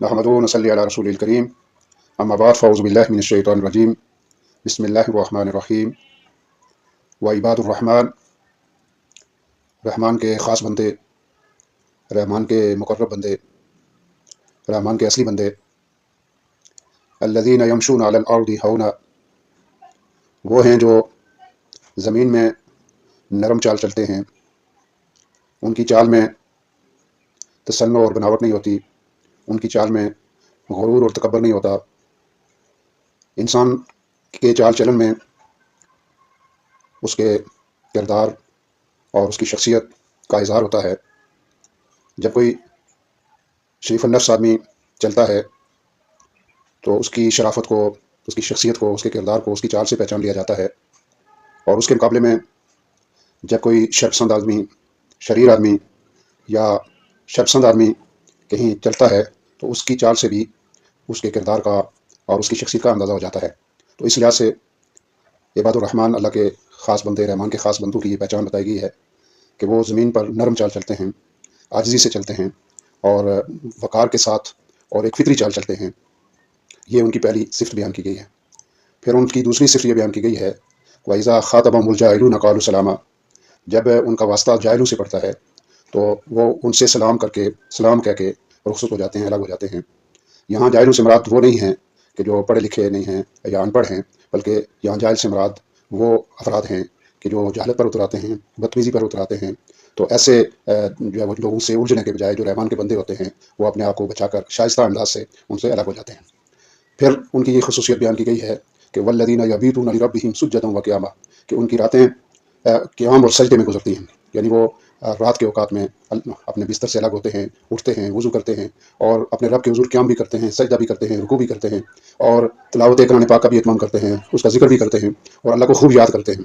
نحمدہ و نصلی علی رسول الکریم اما بعد فاعوذ باللہ من الشیطان الرجیم بسم اللہ الرحمن الرحیم و عباد الرحمن، رحمان کے خاص بندے، رحمان کے مقرب بندے، رحمان کے اصلی بندے، الذین یمشون علی الارض ہونا، وہ ہیں جو زمین میں نرم چال چلتے ہیں، ان کی چال میں تسنع اور بناوٹ نہیں ہوتی، ان کی چال میں غرور اور تکبر نہیں ہوتا۔ انسان کے چال چلن میں اس کے کردار اور اس کی شخصیت کا اظہار ہوتا ہے۔ جب کوئی شریف النفس آدمی چلتا ہے تو اس کی شرافت کو، اس کی شخصیت کو، اس کے کردار کو اس کی چال سے پہچان لیا جاتا ہے۔ اور اس کے مقابلے میں جب کوئی شرپسند آدمی، شریر آدمی یا شرپسند آدمی کہیں چلتا ہے تو اس کی چال سے بھی اس کے کردار کا اور اس کی شخصیت کا اندازہ ہو جاتا ہے۔ تو اس لحاظ سے عباد الرحمن، اللہ کے خاص بندے، رحمان کے خاص بندوں کی یہ پہچان بتائی گئی ہے کہ وہ زمین پر نرم چال چلتے ہیں، عاجزی سے چلتے ہیں اور وقار کے ساتھ اور ایک فطری چال چلتے ہیں۔ یہ ان کی پہلی صفت بیان کی گئی ہے۔ پھر ان کی دوسری صفت یہ بیان کی گئی ہے وَإِذَا خَاطَبَهُمُ الْجَاهِلُونَ قَالُوا سَلَامًا، جب ان کا واسطہ جاہلوں سے پڑتا ہے تو وہ ان سے سلام کر کے، سلام کہہ کے رخصت ہو جاتے ہیں، الگ ہو جاتے ہیں۔ یہاں جاہلوں سے مراد وہ نہیں ہیں کہ جو پڑھے لکھے نہیں ہیں یا ان پڑھ ہیں، بلکہ یہاں جاہل سے مراد وہ افراد ہیں کہ جو جہالت پر اتراتے ہیں، بدتمیزی پر اتراتے ہیں۔ تو ایسے جو ہے وہ لوگوں سے الجھنے کے بجائے جو رحمان کے بندے ہوتے ہیں وہ اپنے آپ کو بچا کر شائستہ انداز سے ان سے الگ ہو جاتے ہیں۔ پھر ان کی یہ خصوصیت بیان کی گئی ہے کہ والذین یبیتون لربہم سجدا وقیاما، کہ ان کی راتیں قیام اور سجدے میں گزرتی ہیں، یعنی وہ رات کے اوقات میں اپنے بستر سے الگ ہوتے ہیں، اٹھتے ہیں، وضو کرتے ہیں اور اپنے رب کے حضور قیام بھی کرتے ہیں، سجدہ بھی کرتے ہیں، رکوع بھی کرتے ہیں اور تلاوت قرآن پاک کا بھی اہتمام کرتے ہیں، اس کا ذکر بھی کرتے ہیں اور اللہ کو خوب یاد کرتے ہیں۔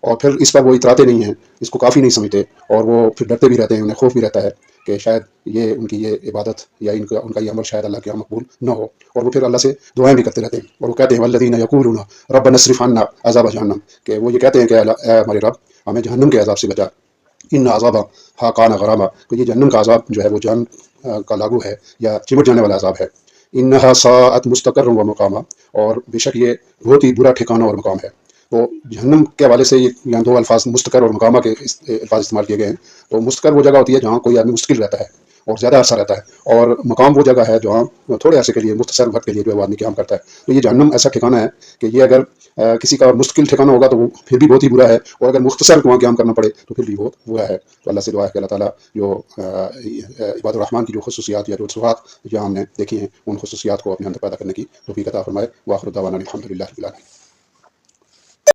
اور پھر اس پر وہ اتراتے نہیں ہیں، اس کو کافی نہیں سمجھتے اور وہ پھر ڈرتے بھی رہتے ہیں، انہیں خوف بھی رہتا ہے کہ شاید یہ ان کی یہ عبادت یا ان کا یہ عمل شاید اللہ کے یہاں مقبول نہ ہو، اور وہ پھر اللہ سے دعائیں بھی کرتے رہتے ہیں۔ اور وہ کہتے ہیں والذین یقولون ربنا اصرف عنا عذاب جہنم، کہ وہ یہ کہتے ہیں کہ اے ہمارے رب، ہمیں جہنم کے عذاب سے بچا، ان عذابہا کان غراما، کہ یہ جہنم کا عذاب جو ہے وہ جان کا لاگو ہے یا چمٹ جانے والا عذاب ہے۔ انہا ساءت مستقرا و مقاما، اور بے شک یہ بہت ہی برا ٹھکانہ اور مقام ہے۔ تو جہنم کے حوالے سے یہ دو الفاظ مستقر اور مقامہ کے الفاظ استعمال کیے گئے ہیں۔ تو مستقر وہ جگہ ہوتی ہے جہاں کوئی آدمی مستقل رہتا ہے اور زیادہ عرصہ رہتا ہے، اور مقام وہ جگہ ہے جہاں تھوڑے عرصے کے لیے، مختصر وقت کے لیے جو ہے وہ آدمی قیام کرتا ہے۔ تو یہ جہنم ایسا ٹھکانہ ہے کہ یہ اگر کسی کا مستقل ٹھکانہ ہوگا تو وہ پھر بھی بہت ہی برا ہے، اور اگر مختصر وہاں قیام کرنا پڑے تو پھر بھی بہت برا ہے۔ تو اللہ سے دعا ہے کہ اللہ تعالیٰ جو عباد الرحمن کی جو خصوصیات یا جو صفات جو ہم نے دیکھی ہیں، ان خصوصیات کو اپنے اندر پیدا کرنے کی توفیق عطا فرمائے۔ وآخر دعوانا الحمد للہ رب العالمین۔